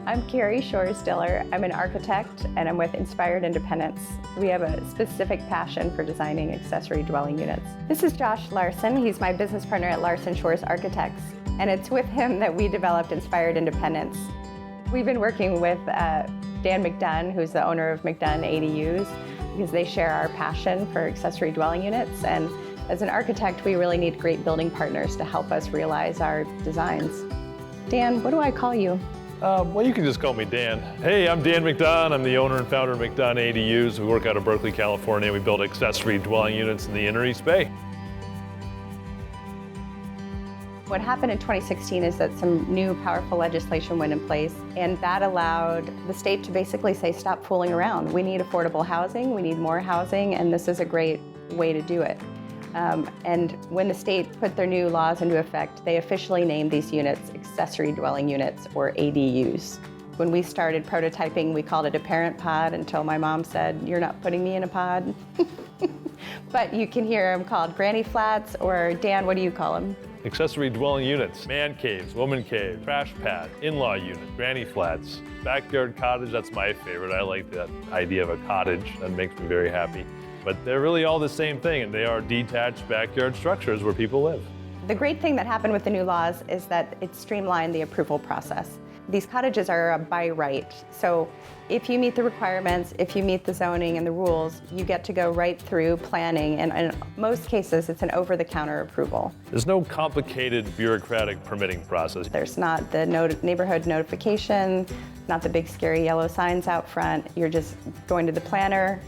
I'm Carrie Shores-Diller. I'm an architect and I'm with Inspired Independence. We have a specific passion for designing accessory dwelling units. This is Josh Larson. He's my business partner at Larson Shores Architects. And it's with him that we developed Inspired Independence. We've been working with Dan McDunn, who's the owner of McDunn ADUs, because they share our passion for accessory dwelling units. And as an architect, we really need great building partners to help us realize our designs. Dan, what do I call you? Well, you can just call me Dan. Hey, I'm Dan McDunn. I'm the owner and founder of McDunn ADUs. We work out of Berkeley, California. We build accessory dwelling units in the Inner East Bay. What happened in 2016 is that some new powerful legislation went in place, and that allowed the state to basically say, stop fooling around. We need affordable housing, we need more housing, and this is a great way to do it. And when the state put their new laws into effect, they officially named these units accessory dwelling units, or ADUs. When we started prototyping, we called it a parent pod until my mom said, "You're not putting me in a pod." But you can hear them called granny flats, or Dan, what do you call them? Accessory dwelling units, man caves, woman cave, trash pad, in-law unit, granny flats, backyard cottage. That's my favorite. I like that idea of a cottage. That makes me very happy. But they're really all the same thing, and they are detached backyard structures where people live. The great thing that happened with the new laws is that it streamlined the approval process. These cottages are by right, so if you meet the requirements, if you meet the zoning and the rules, you get to go right through planning, and in most cases, it's an over-the-counter approval. There's no complicated bureaucratic permitting process. There's not the neighborhood notification, not the big scary yellow signs out front. You're just going to the planner,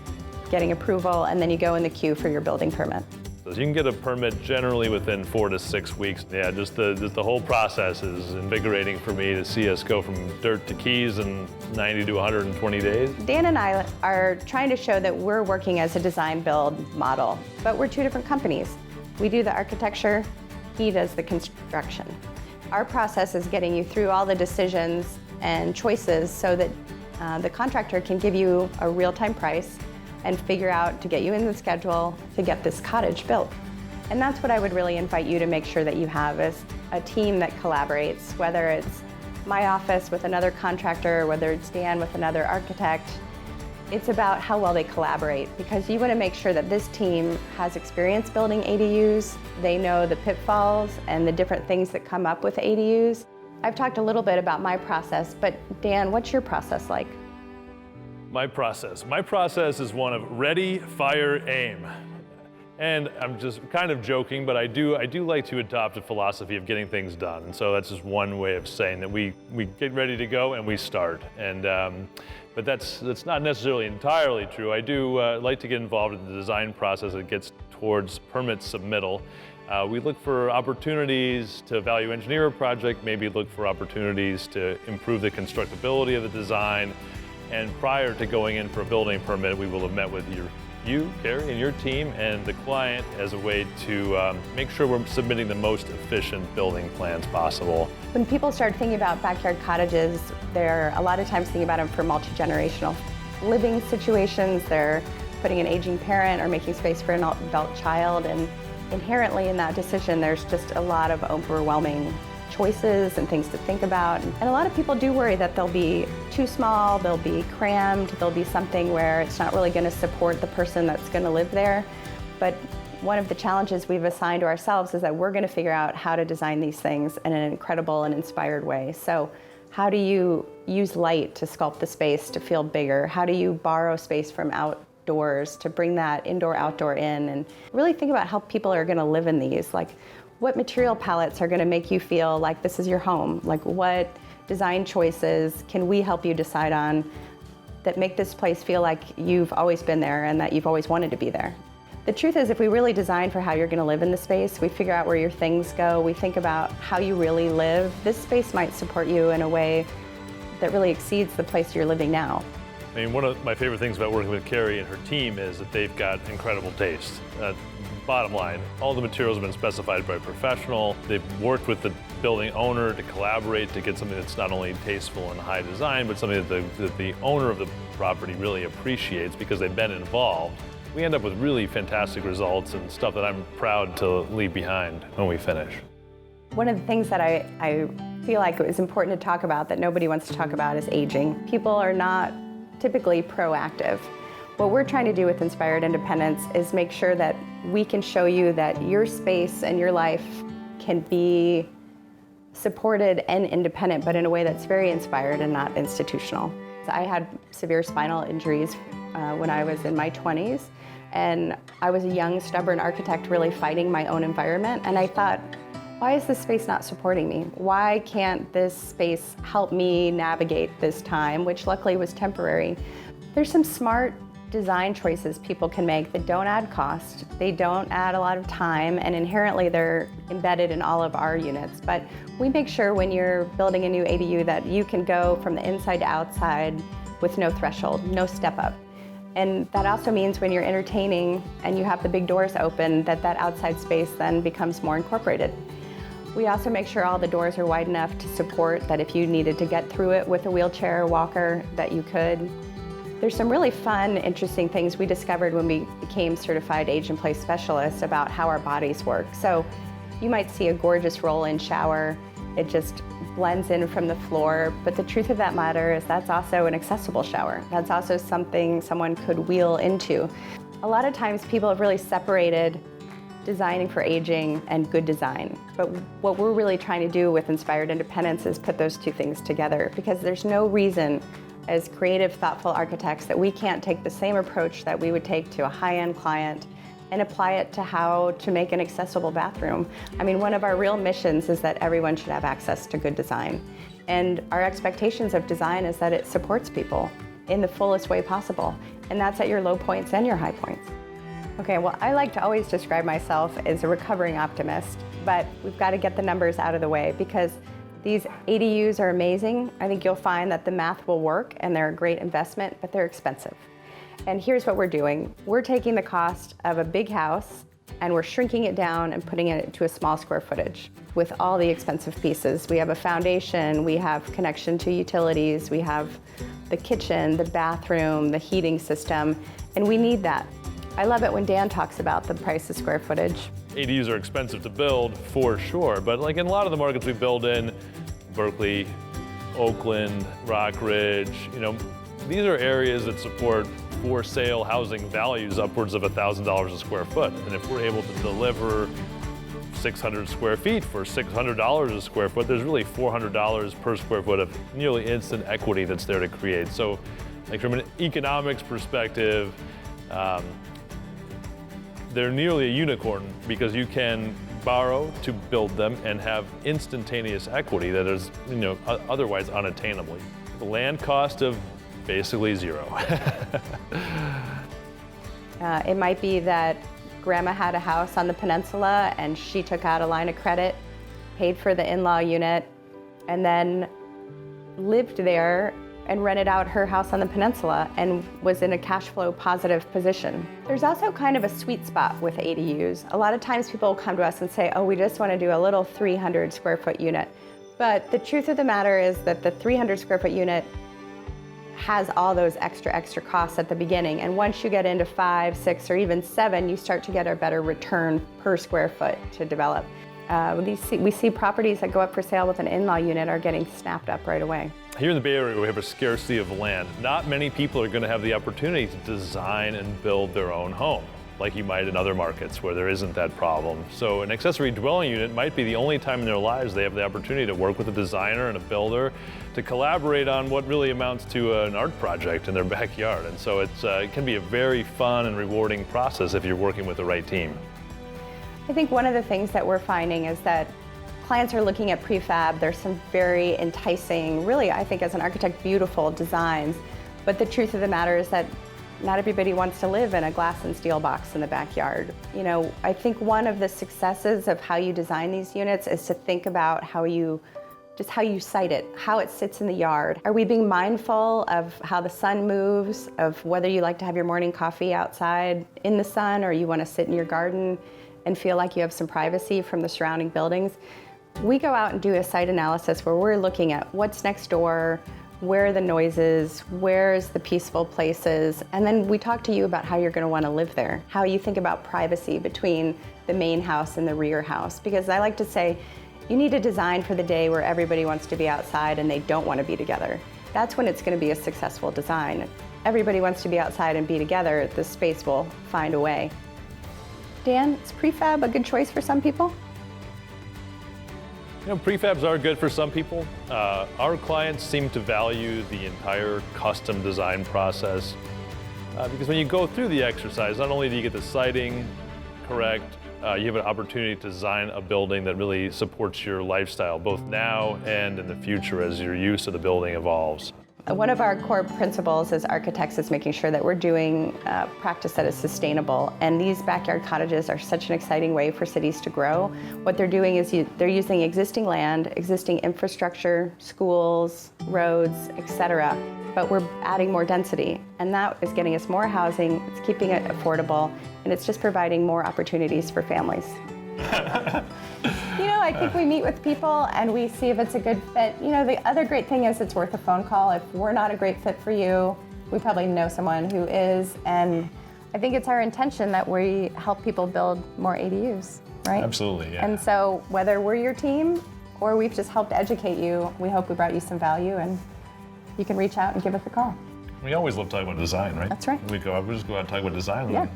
getting approval, and then you go in the queue for your building permit. So you can get a permit generally within 4 to 6 weeks. Yeah, just the whole process is invigorating for me to see us go from dirt to keys in 90 to 120 days. Dan and I are trying to show that we're working as a design-build model, but we're two different companies. We do the architecture, he does the construction. Our process is getting you through all the decisions and choices so that the contractor can give you a real-time price and figure out to get you in the schedule to get this cottage built. And that's what I would really invite you to make sure that you have, is a team that collaborates, whether it's my office with another contractor, whether it's Dan with another architect. It's about how well they collaborate, because you want to make sure that this team has experience building ADUs. They know the pitfalls and the different things that come up with ADUs. I've talked a little bit about my process, but Dan, what's your process like? My process is one of ready, fire, aim. And I'm just kind of joking, but I do like to adopt a philosophy of getting things done. And so that's just one way of saying that we get ready to go and we start. And but that's not necessarily entirely true. I do like to get involved in the design process that gets towards permit submittal. We look for opportunities to value engineer a project, maybe look for opportunities to improve the constructability of the design. And prior to going in for a building permit, we will have met with you, Carrie, and your team and the client as a way to make sure we're submitting the most efficient building plans possible. When people start thinking about backyard cottages, they're a lot of times thinking about them for multi-generational living situations. They're putting an aging parent or making space for an adult child, and inherently in that decision, there's just a lot of overwhelming choices and things to think about. And a lot of people do worry that they'll be too small, they'll be crammed, they'll be something where it's not really going to support the person that's going to live there. But one of the challenges we've assigned to ourselves is that we're going to figure out how to design these things in an incredible and inspired way. So how do you use light to sculpt the space to feel bigger? How do you borrow space from outdoors to bring that indoor-outdoor in? And really think about how people are going to live in these. Like, what material palettes are going to make you feel like this is your home? Like, what design choices can we help you decide on that make this place feel like you've always been there and that you've always wanted to be there? The truth is, if we really design for how you're going to live in the space, we figure out where your things go, we think about how you really live, this space might support you in a way that really exceeds the place you're living now. I mean, one of my favorite things about working with Carrie and her team is that they've got incredible taste. Bottom line, all the materials have been specified by a professional. They've worked with the building owner to collaborate to get something that's not only tasteful and high design, but something that the owner of the property really appreciates because they've been involved. We end up with really fantastic results and stuff that I'm proud to leave behind when we finish. One of the things that I feel like it was important to talk about that nobody wants to talk about is aging. People are not typically proactive. What we're trying to do with Inspired Independence is make sure that we can show you that your space and your life can be supported and independent, but in a way that's very inspired and not institutional. I had severe spinal injuries when I was in my 20s, and I was a young, stubborn architect really fighting my own environment, and I thought, why is this space not supporting me? Why can't this space help me navigate this time, which luckily was temporary? There's some smart design choices people can make that don't add cost, they don't add a lot of time, and inherently they're embedded in all of our units. But we make sure when you're building a new ADU that you can go from the inside to outside with no threshold, no step up. And that also means when you're entertaining and you have the big doors open, that outside space then becomes more incorporated. We also make sure all the doors are wide enough to support that if you needed to get through it with a wheelchair or walker, that you could. There's some really fun, interesting things we discovered when we became certified age and place specialists about how our bodies work. So you might see a gorgeous roll-in shower. It just blends in from the floor, but the truth of that matter is that's also an accessible shower. That's also something someone could wheel into. A lot of times people have really separated designing for aging and good design. But what we're really trying to do with Inspired Independence is put those two things together, because there's no reason as creative, thoughtful architects that we can't take the same approach that we would take to a high-end client and apply it to how to make an accessible bathroom. I mean, one of our real missions is that everyone should have access to good design. And our expectations of design is that it supports people in the fullest way possible. And that's at your low points and your high points. Okay, well, I like to always describe myself as a recovering optimist, but we've got to get the numbers out of the way because these ADUs are amazing. I think you'll find that the math will work and they're a great investment, but they're expensive. And here's what we're doing. We're taking the cost of a big house and we're shrinking it down and putting it to a small square footage with all the expensive pieces. We have a foundation, we have connection to utilities, we have the kitchen, the bathroom, the heating system, and we need that. I love it when Dan talks about the price of square footage. ADUs are expensive to build, for sure, but like in a lot of the markets we build in, Berkeley, Oakland, Rockridge, these are areas that support for sale housing values upwards of $1,000 a square foot. And if we're able to deliver 600 square feet for $600 a square foot, there's really $400 per square foot of nearly instant equity that's there to create. So like from an economics perspective, they're nearly a unicorn because you can borrow to build them and have instantaneous equity that is, otherwise unattainably. The land cost of basically zero. It might be that grandma had a house on the peninsula and she took out a line of credit, paid for the in-law unit, and then lived there and rented out her house on the peninsula and was in a cash flow positive position. There's also kind of a sweet spot with ADUs. A lot of times people will come to us and say, oh, we just want to do a little 300 square foot unit. But the truth of the matter is that the 300 square foot unit has all those extra costs at the beginning. And once you get into 5, 6, or even 7, you start to get a better return per square foot to develop. We see properties that go up for sale with an in-law unit are getting snapped up right away. Here in the Bay Area, we have a scarcity of land. Not many people are going to have the opportunity to design and build their own home, like you might in other markets where there isn't that problem. So an accessory dwelling unit might be the only time in their lives they have the opportunity to work with a designer and a builder to collaborate on what really amounts to an art project in their backyard. And so it can be a very fun and rewarding process if you're working with the right team. I think one of the things that we're finding is that clients are looking at prefab. There's some very enticing, really, I think as an architect, beautiful designs. But the truth of the matter is that not everybody wants to live in a glass and steel box in the backyard. I think one of the successes of how you design these units is to think about how you site it, how it sits in the yard. Are we being mindful of how the sun moves, of whether you like to have your morning coffee outside in the sun or you want to sit in your garden and feel like you have some privacy from the surrounding buildings? We go out and do a site analysis where we're looking at what's next door, where are the noises, where's the peaceful places, and then we talk to you about how you're going to want to live there, how you think about privacy between the main house and the rear house. Because I like to say, You need a design for the day where everybody wants to be outside and they don't want to be together. That's when it's going to be a successful design. Everybody wants to be outside and be together, the space will find a way. Dan, is prefab a good choice for some people? You know, prefabs are good for some people. Our clients seem to value the entire custom design process because when you go through the exercise, not only do you get the siding correct, you have an opportunity to design a building that really supports your lifestyle, both now and in the future as your use of the building evolves. One of our core principles as architects is making sure that we're doing practice that is sustainable. And these backyard cottages are such an exciting way for cities to grow. What they're doing is they're using existing land, existing infrastructure, schools, roads, etc. But we're adding more density. And that is getting us more housing, it's keeping it affordable, and it's just providing more opportunities for families. You know, I think we meet with people and we see if it's a good fit. You know, the other great thing is it's worth a phone call. If we're not a great fit for you, we probably know someone who is. And I think it's our intention that we help people build more ADUs, right? Absolutely, yeah. And so whether we're your team or we've just helped educate you, we hope we brought you some value, and you can reach out and give us a call. We always love talking about design, right? That's right. We just go out and talk about design. Yeah. We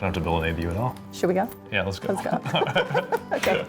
don't have to build an ADU at all. Should we go? Yeah, let's go. Let's go. Okay.